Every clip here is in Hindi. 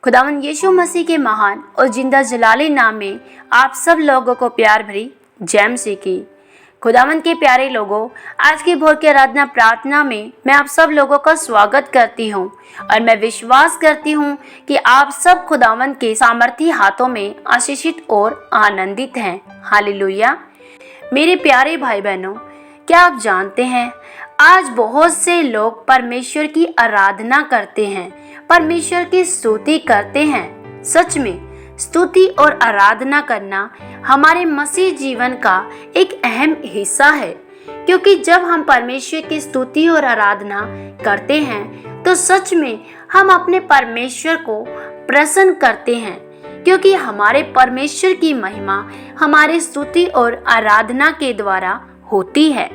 खुदावन यीशु मसीह के महान और जिंदा जलाली नाम में आप सब लोगों को प्यार भरी जय मसीह की। खुदावन के प्यारे लोगों, आज की भोर की आराधना प्रार्थना में मैं आप सब लोगों का स्वागत करती हूं और मैं विश्वास करती हूं कि आप सब खुदावन के सामर्थी हाथों में आशीषित और आनंदित हैं। हालेलुया। मेरे प्यारे भाई बहनों, क्या आप जानते हैं आज बहुत से लोग परमेश्वर की आराधना करते हैं, परमेश्वर की स्तुति करते हैं। सच में स्तुति और आराधना करना हमारे मसीह जीवन का एक अहम हिस्सा है, क्योंकि जब हम परमेश्वर की स्तुति और आराधना करते हैं तो सच में हम अपने परमेश्वर को प्रसन्न करते हैं, क्योंकि हमारे परमेश्वर की महिमा हमारे स्तुति और आराधना के द्वारा होती है।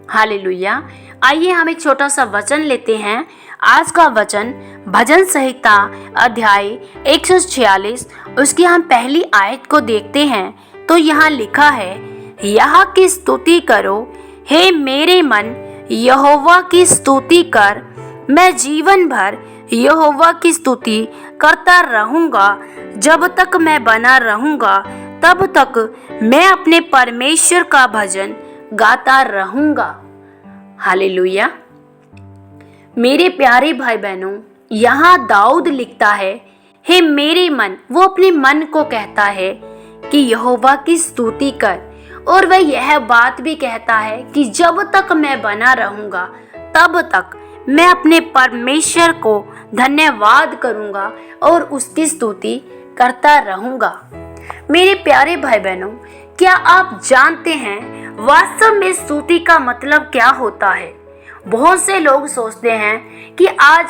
हालेलुया। आइए हम एक छोटा सा वचन लेते हैं। आज का वचन भजन संहिता अध्याय 146 उसकी हम पहली आयत को देखते हैं। तो यहाँ लिखा है, यहाँ की स्तुति करो हे मेरे मन, यहोवा की स्तुति कर। मैं जीवन भर यहोवा की स्तुति करता रहूंगा। जब तक मैं बना रहूंगा तब तक मैं अपने परमेश्वर का भजन गाता रहूंगा। हालेलुया। मेरे प्यारे भाई बहनों, यहाँ दाऊद लिखता है, हे मेरे मन, वो अपने मन को कहता है कि यहोवा की स्तुति कर। और वह यह बात भी कहता है कि जब तक मैं बना रहूंगा तब तक मैं अपने परमेश्वर को धन्यवाद करूंगा और उसकी स्तुति करता रहूंगा। मेरे प्यारे भाई बहनों, क्या आप जानते हैं वास्तव में स्तुति का मतलब क्या होता है? बहुत से लोग सोचते हैं कि आज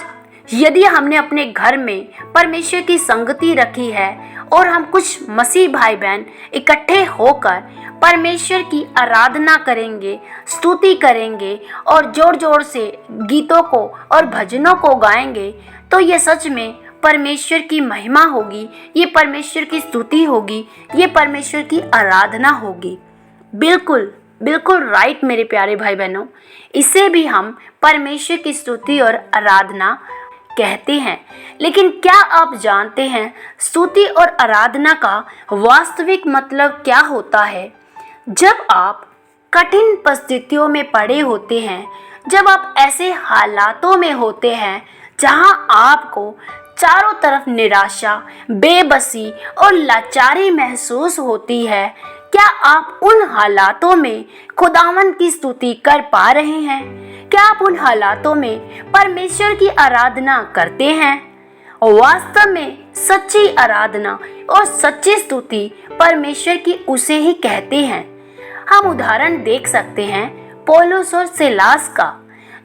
यदि हमने अपने घर में परमेश्वर की संगति रखी है और हम कुछ मसीह भाई बहन इकट्ठे होकर परमेश्वर की आराधना करेंगे, स्तुति करेंगे और जोर जोर से गीतों को और भजनों को गाएंगे, तो ये सच में परमेश्वर की महिमा होगी, ये परमेश्वर की स्तुति होगी, ये परमेश्वर की आराधना होगी। बिल्कुल बिल्कुल राइट मेरे प्यारे भाई बहनों, इसे भी हम परमेश्वर की स्तुति और आराधना कहते हैं। लेकिन क्या आप जानते हैं स्तुति और आराधना का वास्तविक मतलब क्या होता है? जब आप कठिन परिस्थितियों में पड़े होते हैं, जब आप ऐसे हालातों में होते हैं जहां आपको चारों तरफ निराशा, बेबसी और लाचारी महसूस होती है, क्या आप उन हालातों में खुदावन की स्तुति कर पा रहे हैं? क्या आप उन हालातों में परमेश्वर की आराधना करते हैं? वास्तव में सच्ची आराधना और सच्ची स्तुति परमेश्वर की उसे ही कहते हैं। हम उदाहरण देख सकते हैं पौलुस और सीलास का।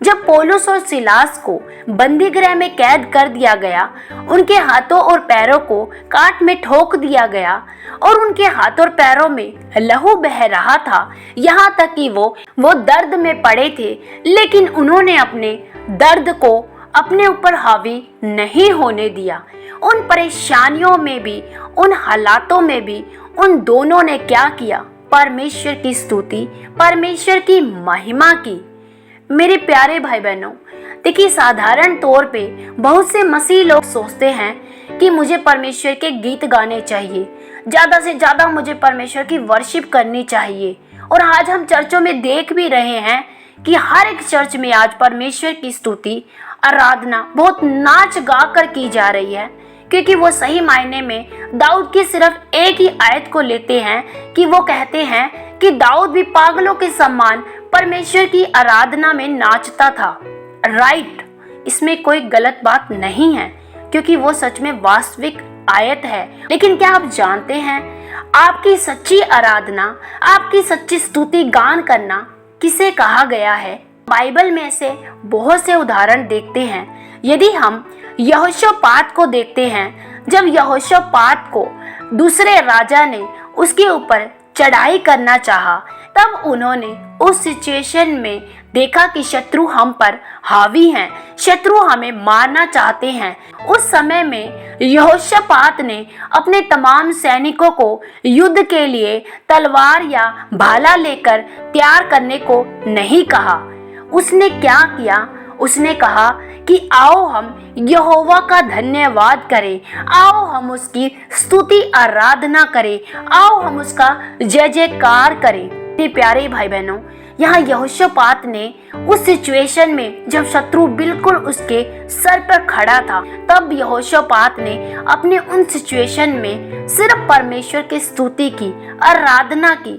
जब पौलुस और सीलास को बंदी गृह में कैद कर दिया गया, उनके हाथों और पैरों को काट में ठोक दिया गया और उनके हाथ और पैरों में लहू बह रहा था, यहाँ तक कि वो दर्द में पड़े थे, लेकिन उन्होंने अपने दर्द को अपने ऊपर हावी नहीं होने दिया। उन परेशानियों में भी, उन हालातों में भी उन दोनों ने क्या किया? परमेश्वर की स्तुति, परमेश्वर की महिमा की। मेरे प्यारे भाई बहनों, देखिए साधारण तौर पे बहुत से मसीह लोग सोचते हैं कि मुझे परमेश्वर के गीत गाने चाहिए, ज़्यादा से ज़्यादा मुझे परमेश्वर की वर्शिप करनी चाहिए। और आज हम चर्चों में देख भी रहे हैं कि हर एक चर्च में आज परमेश्वर की स्तुति, आराधना बहुत नाच गा कर की जा रही है, क्योंकि वो सही मायने में दाऊद की सिर्फ एक ही आयत को लेते हैं कि वो कहते हैं कि दाऊद भी पागलों के समान परमेश्वर की आराधना में नाचता था। राइट, इसमें कोई गलत बात नहीं है, क्योंकि वो सच में वास्तविक आयत है। लेकिन क्या आप जानते हैं आपकी सच्ची आराधना, आपकी सच्ची स्तुति गान करना किसे कहा गया है? बाइबल में से बहुत से उदाहरण देखते हैं। यदि हम यहोशापात को देखते हैं, जब यहोशापात को दूसरे राजा ने उसके ऊपर चढ़ाई करना चाहा, तब उन्होंने उस सिचुएशन में देखा कि शत्रु हम पर हावी हैं, शत्रु हमें मारना चाहते हैं। उस समय में यहोशापात ने अपने तमाम सैनिकों को युद्ध के लिए तलवार या भाला लेकर तैयार करने को नहीं कहा। उसने क्या किया? उसने कहा कि आओ हम यहोवा का धन्यवाद करें, आओ हम उसकी स्तुति आराधना करें, आओ हम उसका जय जयकार करें। मेरे प्यारे भाई बहनों, यहाँ यहोशापात ने उस सिचुएशन में जब शत्रु बिल्कुल उसके सर पर खड़ा था, तब यहोशापात ने अपने उन सिचुएशन में सिर्फ परमेश्वर की स्तुति की, आराधना की।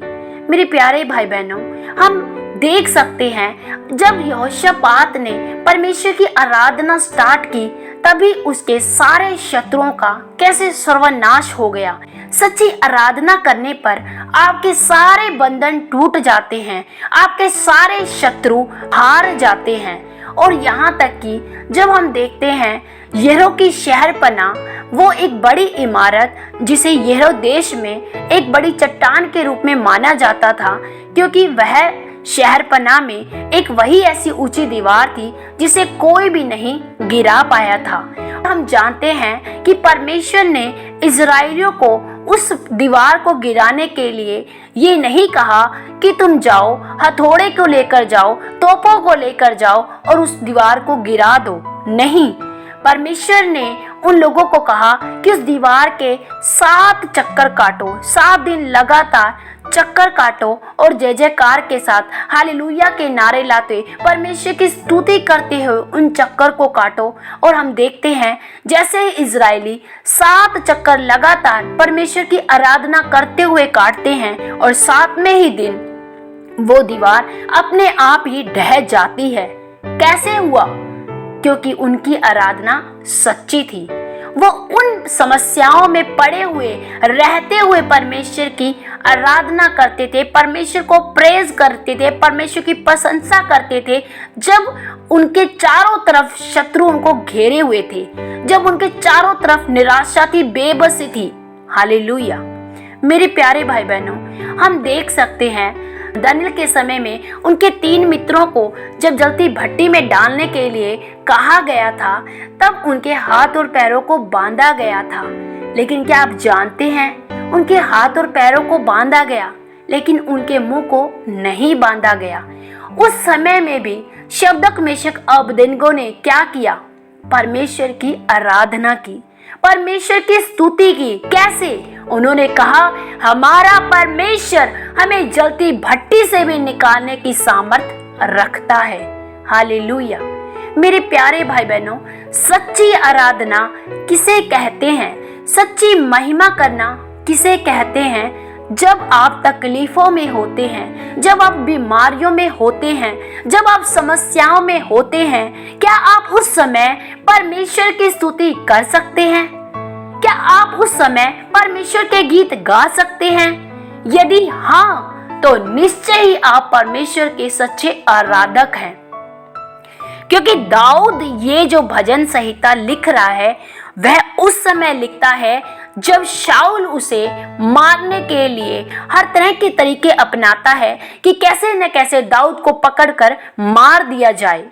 मेरे प्यारे भाई बहनों, हम देख सकते हैं जब यहोशापात ने परमेश्वर की आराधना स्टार्ट की, तभी उसके सारे शत्रुओं का कैसे सर्वनाश हो गया। सच्ची आराधना करने पर आपके सारे बंधन टूट जाते हैं, आपके सारे शत्रु हार जाते हैं। और यहाँ तक कि जब हम देखते हैं यरीहो की शहरपनाह, वो एक बड़ी इमारत जिसे यरीहो देश में एक बड़ी चट्टान के रूप में माना जाता था, क्योंकि वह शहरपनाह में एक वही ऐसी ऊंची दीवार थी जिसे कोई भी नहीं गिरा पाया था। हम जानते हैं कि परमेश्वर ने इजराइलियों को उस दीवार को गिराने के लिए ये नहीं कहा कि तुम जाओ, हथौड़े को लेकर जाओ, तोपों को लेकर जाओ और उस दीवार को गिरा दो। नहीं, परमेश्वर ने उन लोगों को कहा कि उस दीवार के 7 चक्कर काटो, 7 दिन लगातार चक्कर काटो और जय जयकार के साथ हालेलुया के नारे लाते परमेश्वर की स्तुति करते हुए उन चक्कर को काटो। और हम देखते हैं जैसे इजरायली 7 चक्कर लगातार परमेश्वर की आराधना करते हुए काटते हैं और 7वें ही दिन वो दीवार अपने आप ही ढह जाती है। कैसे हुआ? क्योंकि उनकी आराधना सच्ची थी। वो उन समस्याओं में पड़े हुए रहते हुए परमेश्वर की आराधना करते थे, परमेश्वर को प्रेज करते थे, परमेश्वर की प्रशंसा करते थे। जब उनके चारों तरफ शत्रु उनको घेरे हुए थे, जब उनके चारों तरफ निराशा थी, बेबसी थी। हालेलुया। मेरे प्यारे भाई बहनों, हम देख सकते हैं दानियेल के समय में उनके 3 मित्रों को जब जलती भट्टी में डालने के लिए कहा गया था, तब उनके हाथ और पैरों को बांधा गया था। लेकिन क्या आप जानते हैं, उनके हाथ और पैरों को बांधा गया, लेकिन उनके मुंह को नहीं बांधा गया। उस समय में भी शद्रक, मेशक, अबेदनगो ने क्या किया? परमेश्वर की आराधना की, परमेश्वर की स्तुति की। कैसे? उन्होंने कहा, हमारा परमेश्वर हमें जलती भट्टी से भी निकालने की सामर्थ रखता है। हालेलुया। मेरे प्यारे भाई बहनों, सच्ची आराधना किसे कहते हैं? सच्ची महिमा करना किसे कहते हैं? जब आप तकलीफों में होते हैं, जब आप बीमारियों में होते हैं, जब आप समस्याओं में होते हैं, क्या आप उस समय परमेश्वर की स्तुति कर सकते हैं? क्या आप उस समय परमेश्वर के गीत गा सकते हैं? यदि हाँ, तो निश्चय ही आप परमेश्वर के सच्चे आराधक हैं। क्योंकि दाऊद ये जो भजन संहिता लिख रहा है, वह उस समय लिखता है जब शाऊल उसे मारने के लिए हर तरह के तरीके अपनाता है कि कैसे न कैसे दाऊद को पकड़कर मार दिया जाए।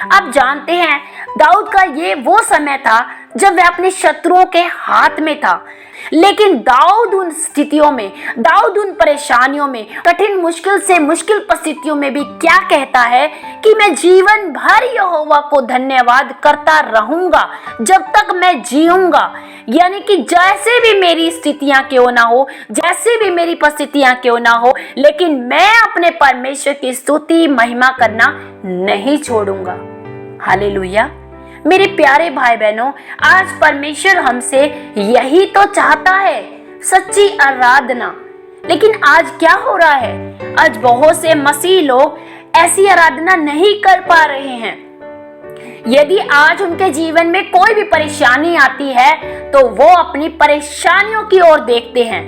आप जानते हैं, दाऊद का ये वो समय था जब वह अपने शत्रुओं के हाथ में था। लेकिन दाऊद उन स्थितियों में, दाऊद उन परेशानियों में, कठिन मुश्किल से मुश्किल परिस्थितियों में भी क्या कहता है कि मैं जीवन भर यहोवा को धन्यवाद करता रहूंगा जब तक मैं जीऊंगा। यानी कि जैसे भी मेरी स्थितियां क्यों ना हो, जैसे भी मेरी परिस्थितियां क्यों ना हो, लेकिन मैं अपने परमेश्वर की स्तुति महिमा करना नहीं छोड़ूंगा। हालेलुया। मेरे प्यारे भाई बहनों, आज परमेश्वर हमसे यही तो चाहता है, सच्ची आराधना। लेकिन आज क्या हो रहा है? आज बहुत से मसीह लोग ऐसी आराधना नहीं कर पा रहे हैं। यदि आज उनके जीवन में कोई भी परेशानी आती है, तो वो अपनी परेशानियों की ओर देखते हैं,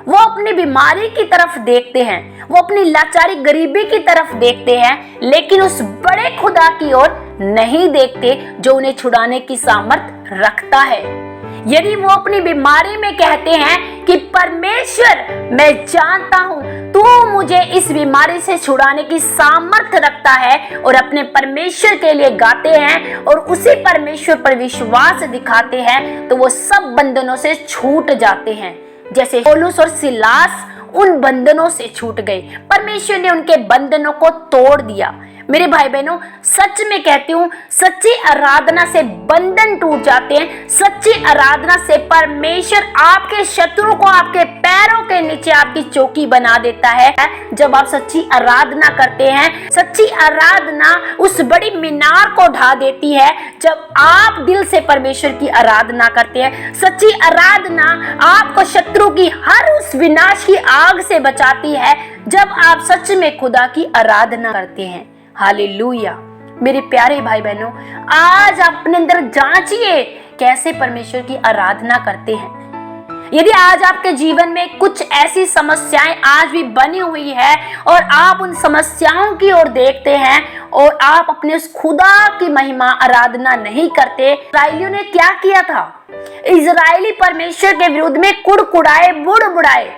वो अपनी बीमारी की तरफ देखते हैं, वो अपनी लाचारी गरीबी की तरफ देखते हैं, लेकिन उस बड़े खुदा की ओर नहीं देखते जो उन्हें छुड़ाने की सामर्थ रखता है। यदि वो अपनी बीमारी में कहते हैं कि परमेश्वर, मैं जानता हूं तू मुझे इस बीमारी से छुड़ाने की सामर्थ रखता है, और अपने परमेश्वर के लिए गाते हैं और उसी परमेश्वर पर विश्वास दिखाते हैं, तो वो सब बंधनों से छूट जाते हैं। जैसे पौलुस और सिलास उन बंधनों से छूट गए, परमेश्वर ने उनके बंधनों को तोड़ दिया। मेरे भाई बहनों, सच में कहती हूँ, सच्ची आराधना से बंधन टूट जाते हैं। सच्ची आराधना से परमेश्वर आपके शत्रु को आपके पैरों के नीचे आपकी चौकी बना देता है। जब आप सच्ची आराधना करते हैं, सच्ची आराधना उस बड़ी मीनार को ढा देती है। जब आप दिल से परमेश्वर की आराधना करते हैं, सच्ची आराधना आपको शत्रु की हर उस विनाश की आग से बचाती है। जब आप सच में खुदा की आराधना करते हैं। हालेलुया। मेरे प्यारे भाई बहनों, आज अपने अंदर जांचिए कैसे परमेश्वर की आराधना करते हैं। यदि आज आपके जीवन में कुछ ऐसी समस्याएं आज भी बनी हुई है और आप उन समस्याओं की ओर देखते हैं और आप अपने उस खुदा की महिमा आराधना नहीं करते। इस्राएलियों ने क्या किया था? इजरायली परमेश्वर के विरुद्ध में कुड़कुड़ाए, बुड़बुड़ाए।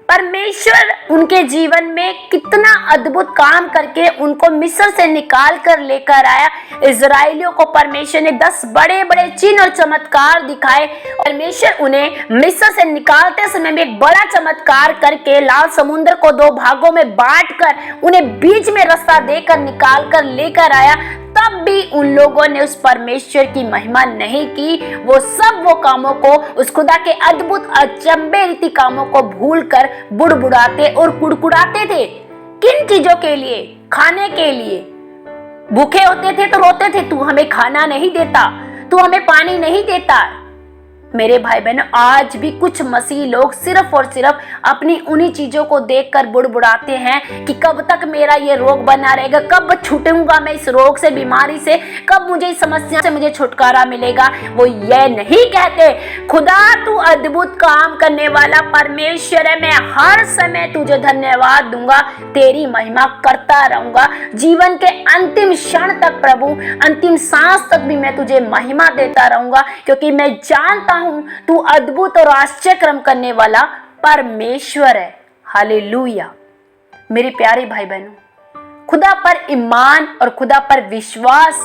परमेश्वर उनके जीवन में कितना अद्भुत काम करके उनको मिस्र से निकाल कर लेकर आया। इजराइलियों को परमेश्वर ने 10 बड़े बड़े चिन्ह और चमत्कार दिखाए। परमेश्वर उन्हें मिस्र से निकालते समय में एक बड़ा चमत्कार करके लाल समुद्र को 2 भागों में बांटकर उन्हें बीच में रास्ता देकर निकाल कर लेकर आया। तब भी उन लोगों ने उस परमेश्वर की महिमा नहीं की। वो कामों को, उस खुदा के अद्भुत अचंभे रीति कामों को भूलकर बुड़बुड़ाते और कुड़कुड़ाते थे। किन चीजों के लिए? खाने के लिए। भूखे होते थे तो रोते थे, तू हमें खाना नहीं देता, तू हमें पानी नहीं देता। मेरे भाई बहनों, आज भी कुछ मसीह लोग सिर्फ और सिर्फ अपनी उन्हीं चीजों को देखकर बुड़बुड़ाते हैं कि कब तक मेरा ये रोग बना रहेगा, कब छूटूंगा मैं इस रोग से, बीमारी से, कब मुझे इस समस्या से मुझे छुटकारा मिलेगा। वो ये नहीं कहते, खुदा तू अद्भुत काम करने वाला परमेश्वर है, मैं हर समय तुझे धन्यवाद दूंगा, तेरी महिमा करता रहूंगा। जीवन के अंतिम क्षण तक प्रभु, अंतिम सांस तक भी मैं तुझे महिमा देता रहूंगा, क्योंकि मैं जानता हूं तू अद्भुत और आश्चर्य करने वाला परमेश्वर है। हालेलुया। मेरे प्यारे भाई बहनों, खुदा पर ईमान और खुदा पर विश्वास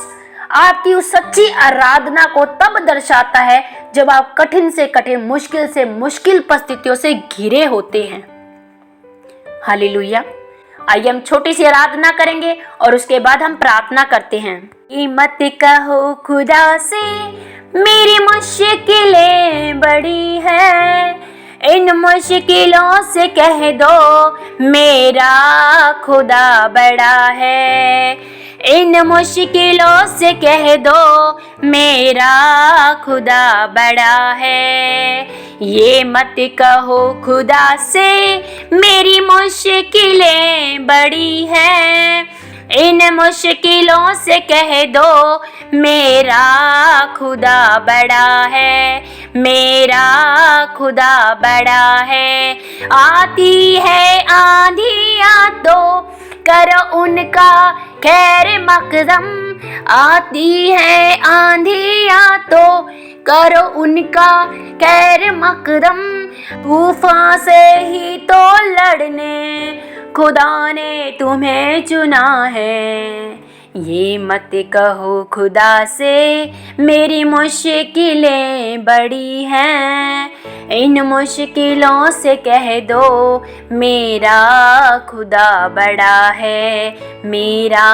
आपकी उस सच्ची आराधना को तब दर्शाता है जब आप कठिन से कठिन, मुश्किल से मुश्किल परिस्थितियों से घिरे होते हैं। हालेलुया। आइए हम छोटी सी आराधना करेंगे और उसके बाद हम प्रार्थना करते हैं। मत कहो खुदा से मेरी मुश्किलें बड़ी है, इन मुश्किलों से कह दो मेरा खुदा बड़ा है। इन मुश्किलों से कह दो मेरा खुदा बड़ा है। ये मत कहो खुदा से मेरी मुश्किलें बड़ी हैं, इन मुश्किलों से कह दो मेरा खुदा बड़ा है, मेरा खुदा बड़ा है। आती है आंधियाँ तो करो उनका खैर मकदम, आती है आंधियाँ तो करो उनका खैर मकदम। तूफान से ही तो लड़ने खुदा ने तुम्हें चुना है। ये मत कहो खुदा से मेरी मुश्किलें बड़ी हैं, इन मुश्किलों से कह दो मेरा खुदा बड़ा है, मेरा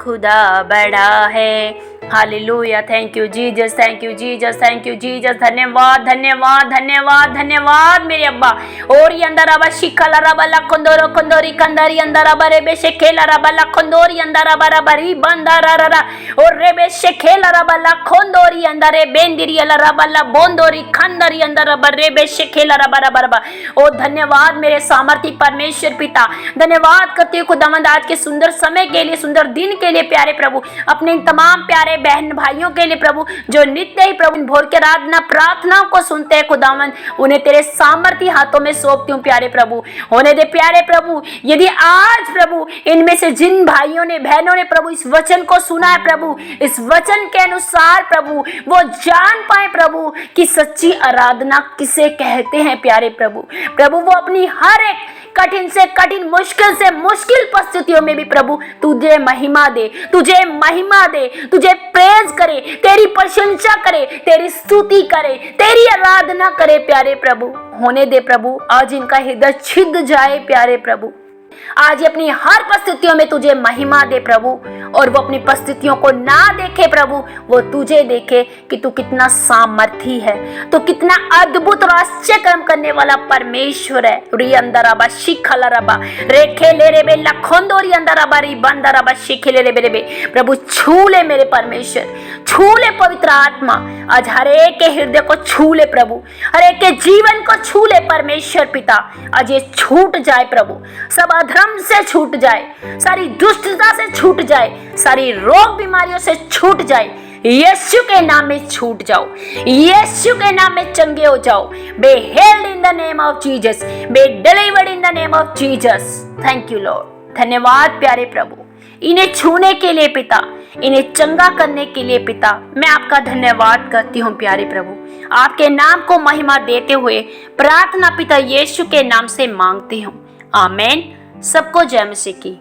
खुदा बड़ा है। Hallelujah. Thank you Jesus, thank you Jesus, thank you Jesus. धन्यवाद धन्यवाद धन्यवाद धन्यवाद मेरे अब्बा। और ये अंदर अबा शिखला रबला कंदोरो कंदोरी कंदरी अंदर अबा रेबे शेखेला रबला कंदोरी अंदर अबा रबरी बंदरा ररा और रेबे शेखेला रबला कंदोरी अंदर बेंदिरी अला रबला बोंदोरी खंदरी अंदर अबा रेबे शेखेला रबा रबा। ओ धन्यवाद मेरे सामर्थी परमेश्वर पिता, धन्यवाद करती हूँ खुदावंद आज के सुंदर समय के लिए, सुंदर दिन के लिए प्यारे प्रभु। अपने इन तमाम प्यारे बहन भाइयों के लिए प्रभु जो नित्य ही प्रभु भोर के आराधना प्रार्थनाओं को सुनते हैं खुदावंद, उन्हें तेरे सामर्थी हाथों में सौंपती हूँ प्यारे प्रभु। होने दे प्यारे प्रभु, यदि आज प्रभु इनमें से जिन भाइयों ने बहनों ने प्रभु इस वचन को सुना है प्रभु, इस वचन के अनुसार प्रभु वो जान पाए प्रभु कि सच्ची आराधना किसे कहते हैं प्यारे प्रभु। प्रभु वो अपनी हर एक कठिन से कठिन, मुश्किल से मुश्किल परिस्थितियों में भी प्रभु तुझे महिमा दे, तुझे महिमा दे, तुझे प्रेज करे, तेरी प्रशंसा करे, तेरी स्तुति करे, तेरी आराधना करे प्यारे प्रभु। होने दे प्रभु आज इनका हृदय छिद जाए प्यारे प्रभु, आज ये अपनी हर परिस्थितियों में तुझे महिमा दे प्रभु, और वो अपनी परिस्थितियों को ना देखे प्रभु, वो तुझे देखे कि तू कितना सामर्थी है, तू कितना अद्भुत और आश्चर्य कर्म करने वाला परमेश्वर है। री अंदराबा शिखलरबा रेखे ले रे बे लखोंदो री अंदराबा री बंदराबा शिखे ले रे बे। प्रभु छू ले मेरे परमेश्वर, छू ले पवित्र आत्मा, आज हर एक के हृदय को छू ले प्रभु, हर एक के जीवन को छू ले परमेश्वर पिता। आज ये छूट जाए प्रभु, सब अधर्म से छूट जाए, सारी दुष्टता से छूट जाए, सारी रोग बीमारियों से छूट जाए। यीशु के नाम में छूट जाओ, यीशु के नाम में चंगे हो जाओ। Be healed in the name of Jesus, be delivered in the name of Jesus. Thank you Lord. धन्यवाद प्यारे प्रभु, इन्हें छूने के लिए पिता, इन्हें चंगा करने के लिए पिता, मैं आपका धन्यवाद करती हूँ प्यारे प्रभु। आपके नाम को महिमा देते हुए प्रार्थना पिता यीशु के नाम से मांगती हूँ, आमीन। सबको जय मसीह की।